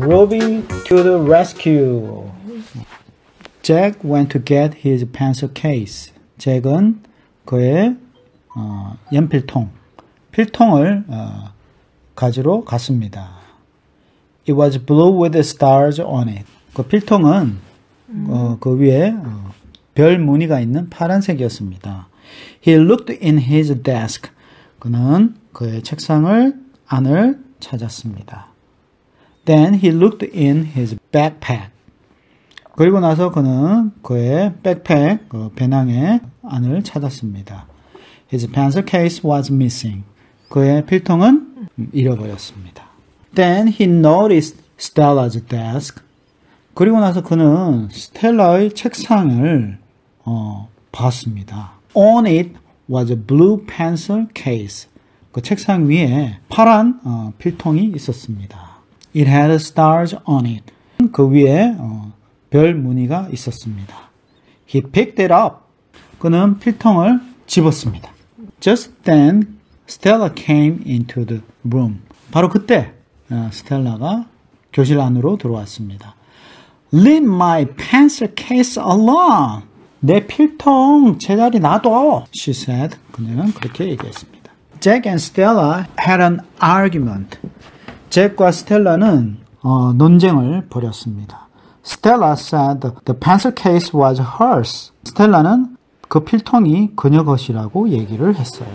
Ruby to the rescue. Jack went to get his pencil case. 잭은 그의 필통을 가지러 갔습니다. It was blue with stars on it. 그 필통은 그 위에 별 무늬가 있는 파란색이었습니다. He looked in his desk. 그는 그의 책상을 안을 찾았습니다. Then he looked in his backpack. 그리고 나서 그는 그의 백팩, 배낭의 안을 찾았습니다. His pencil case was missing. 그의 필통은 잃어버렸습니다. Then he noticed Stella's desk. 그리고 나서 그는 스텔라의 책상을 봤습니다. On it was a blue pencil case. 그 책상 위에 파란 필통이 있었습니다. It had stars on it. 그 위에 별 무늬가 있었습니다. He picked it up. 그는 필통을 집었습니다. Just then, Stella came into the room. 바로 그때 스텔라가 교실 안으로 들어왔습니다. Leave my pencil case alone. 내 필통 제자리 놔둬. She said. 그녀는 그렇게 얘기했습니다. Jack and Stella had an argument. 잭과 스텔라는 논쟁을 벌였습니다. Stella said the pencil case was hers. 스텔라는 그 필통이 그녀 것이라고 얘기를 했어요.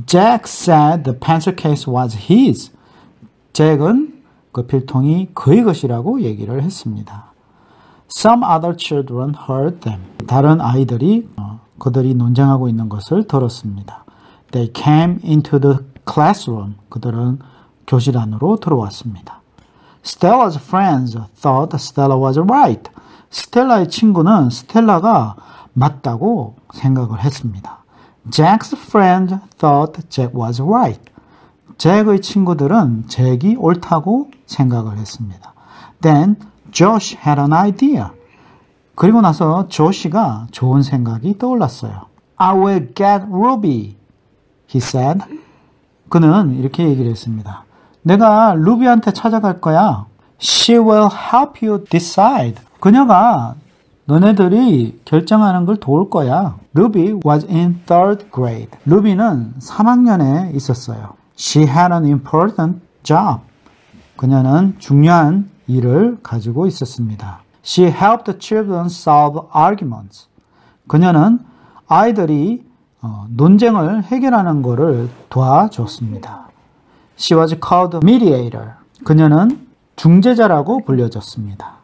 Jack said the pencil case was his. 잭은 그 필통이 그의 것이라고 얘기를 했습니다. Some other children heard them. 다른 아이들이 그들이 논쟁하고 있는 것을 들었습니다. They came into the classroom. 그들은 교실 안으로 들어왔습니다. Stella's friends thought Stella was right. 스텔라의 친구는 스텔라가 맞다고 생각을 했습니다. Jack's friend thought Jack was right. 잭의 친구들은 잭이 옳다고 생각을 했습니다. Then Josh had an idea. 그리고 나서 조시가 좋은 생각이 떠올랐어요. I will get Ruby, he said. 그는 이렇게 얘기를 했습니다. 내가 루비한테 찾아갈 거야. She will help you decide. 그녀가 너네들이 결정하는 걸 도울 거야. Ruby was in third grade. 루비는 3학년에 있었어요. She had an important job. 그녀는 중요한 일을 가지고 있었습니다. She helped the children solve arguments. 그녀는 아이들이 논쟁을 해결하는 것을 도와줬습니다. She was called mediator. 그녀는 중재자라고 불려졌습니다.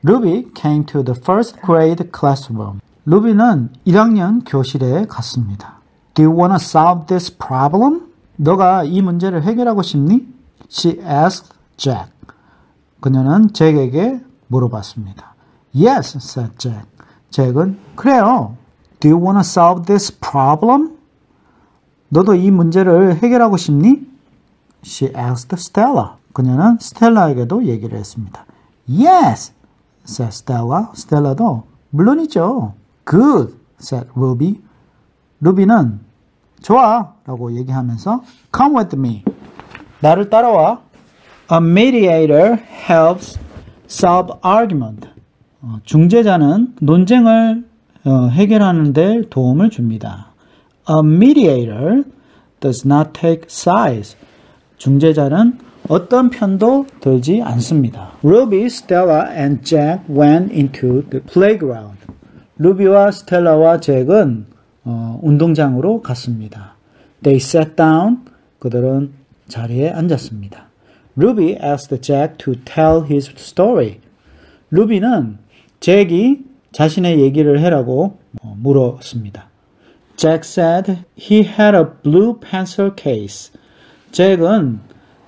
Ruby came to the first grade classroom. 루비는 1학년 교실에 갔습니다. Do you want to solve this problem? 너가 이 문제를 해결하고 싶니? She asked Jack. 그녀는 잭에게 물어봤습니다. Yes, said Jack. 잭은 그래요. Do you want to solve this problem? 너도 이 문제를 해결하고 싶니? She asked Stella. 그녀는 스텔라에게도 얘기를 했습니다. Yes, said Stella. 스텔라도 물론이죠. Good, said Ruby. 루비는 좋아 라고 얘기하면서 Come with me. 나를 따라와. A mediator helps solve argument. 중재자는 논쟁을 해결하는 데 도움을 줍니다. A mediator does not take sides. 중재자는 어떤 편도 들지 않습니다. Ruby, Stella, and Jack went into the playground. 루비와 스텔라와 잭은 운동장으로 갔습니다. They sat down. 그들은 자리에 앉았습니다. Ruby asked Jack to tell his story. 루비는 잭이 자신의 얘기를 해라고 물었습니다. Jack said he had a blue pencil case. 잭은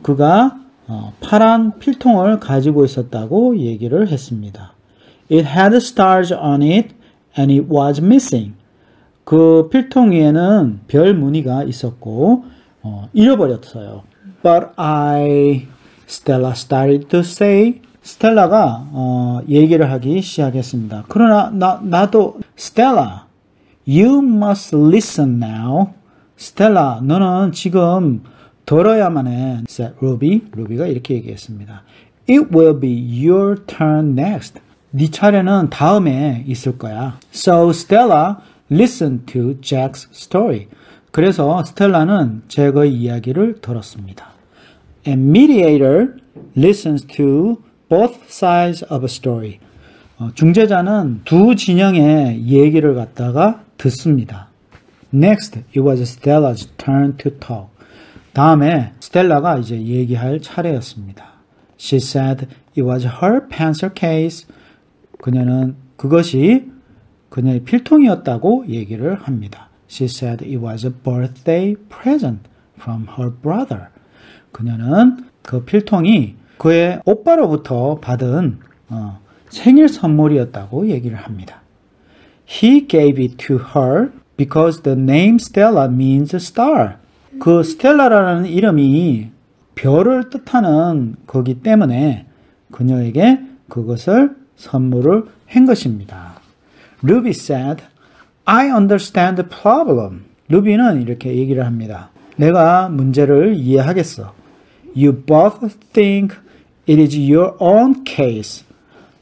그가 파란 필통을 가지고 있었다고 얘기를 했습니다. It had stars on it and it was missing. 그 필통 위에는 별 무늬가 있었고 잃어버렸어요. But Stella started to say. 스텔라가 얘기를 하기 시작했습니다. 그러나 나도 Stella, you must listen now. 스텔라, 너는 지금 들어야만 해. said Ruby. 루비가 이렇게 얘기했습니다. It will be your turn next. 네 차례는 다음에 있을 거야. So Stella listened to Jack's story. 그래서 스텔라는 잭의 이야기를 들었습니다. A mediator listens to both sides of a story. 중재자는 두 진영의 얘기를 갖다가 듣습니다. Next, it was Stella's turn to talk. 다음에 스텔라가 이제 얘기할 차례였습니다. She said it was her pencil case. 그녀는 그것이 그녀의 필통이었다고 얘기를 합니다. She said it was a birthday present from her brother. 그녀는 그 필통이 그의 오빠로부터 받은 생일 선물이었다고 얘기를 합니다. He gave it to her because the name Stella means star. 그 스텔라라는 이름이 별을 뜻하는 거기 때문에 그녀에게 그것을 선물을 한 것입니다. Ruby said, I understand the problem. 루비는 이렇게 얘기를 합니다. 내가 문제를 이해하겠어. You both think it is your own case.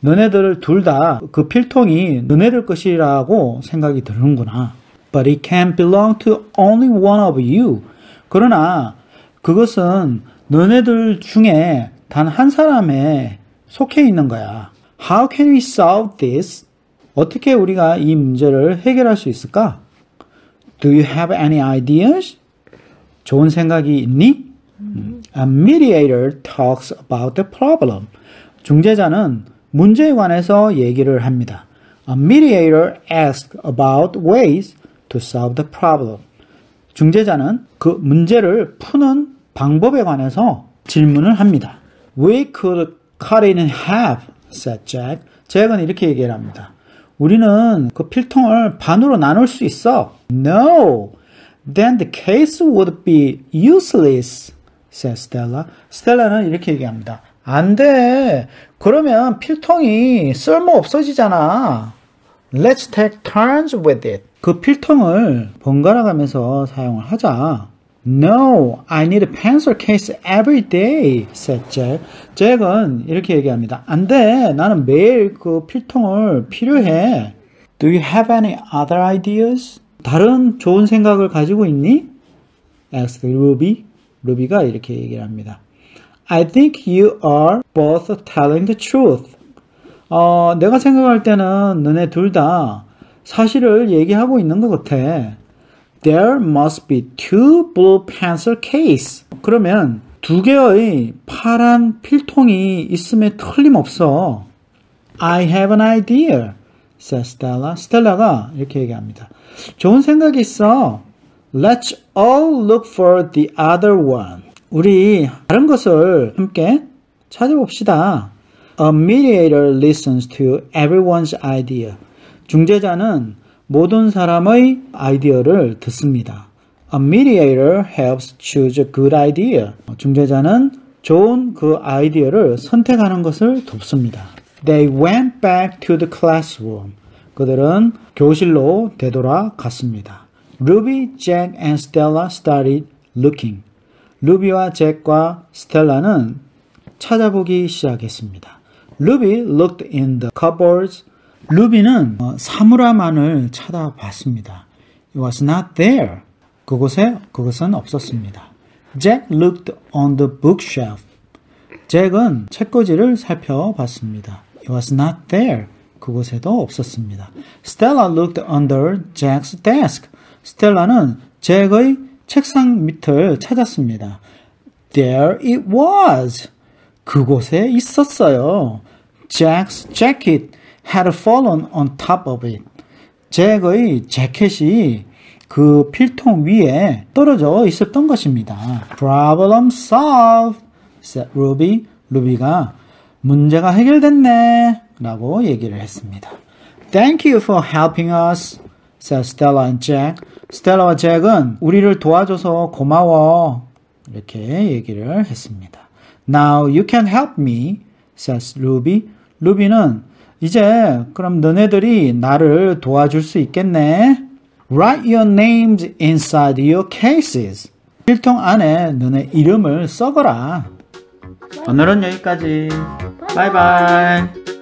너네들 둘 다 그 필통이 너네들 것이라고 생각이 드는구나. But it can belong to only one of you. 그러나 그것은 너네들 중에 단 한 사람에 속해 있는 거야. How can we solve this? 어떻게 우리가 이 문제를 해결할 수 있을까? Do you have any ideas? 좋은 생각이 있니? A mediator talks about the problem. 중재자는 문제에 관해서 얘기를 합니다. A mediator asks about ways to solve the problem. 중재자는 그 문제를 푸는 방법에 관해서 질문을 합니다. We could cut it in half, said Jack. 잭은 이렇게 얘기를 합니다. 우리는 그 필통을 반으로 나눌 수 있어. No, then the case would be useless, said Stella. 스텔라는 이렇게 얘기합니다. 안 돼. 그러면 필통이 쓸모 없어지잖아. Let's take turns with it. 그 필통을 번갈아 가면서 사용을 하자. No, I need a pencil case every day, said Jack. 잭은 이렇게 얘기합니다. 안 돼. 나는 매일 그 필통을 필요해. Do you have any other ideas? 다른 좋은 생각을 가지고 있니? asked Ruby. 루비가 이렇게 얘기를 합니다. I think you are both telling the truth. 내가 생각할 때는 너네 둘 다 사실을 얘기하고 있는 것 같아. There must be two blue pencil case. 그러면 두 개의 파란 필통이 있음에 틀림없어. I have an idea, said Stella. 스텔라가 이렇게 얘기합니다. 좋은 생각이 있어. Let's all look for the other one. 우리 다른 것을 함께 찾아봅시다. A mediator listens to everyone's idea. 중재자는 모든 사람의 아이디어를 듣습니다. A mediator helps choose a good idea. 중재자는 좋은 그 아이디어를 선택하는 것을 돕습니다. They went back to the classroom. 그들은 교실로 되돌아갔습니다. Ruby, Jack, and Stella started looking. 루비와 잭과 스텔라는 찾아보기 시작했습니다. Ruby looked in the cupboards. 루비는 사물함안을 찾아봤습니다. It was not there. 그것은 없었습니다. Jack looked on the bookshelf. 잭은 책꽂이를 살펴봤습니다. It was not there. 그곳에도 없었습니다. Stella looked under Jack's desk. 스텔라는 잭의 책상 밑을 찾았습니다. There it was. 그곳에 있었어요. Jack's jacket had fallen on top of it. 잭의 재킷이 그 필통 위에 떨어져 있었던 것입니다. Problem solved, said Ruby. 루비가 문제가 해결됐네 라고 얘기를 했습니다. Thank you for helping us, said Stella and Jack. 스텔라와 잭은 우리를 도와줘서 고마워 이렇게 얘기를 했습니다. Now you can help me, says Ruby. 루비는 이제 그럼 너네들이 나를 도와줄 수 있겠네. Write your names inside your cases. 필통 안에 너네 이름을 써거라. 오늘은 여기까지. 바이바이.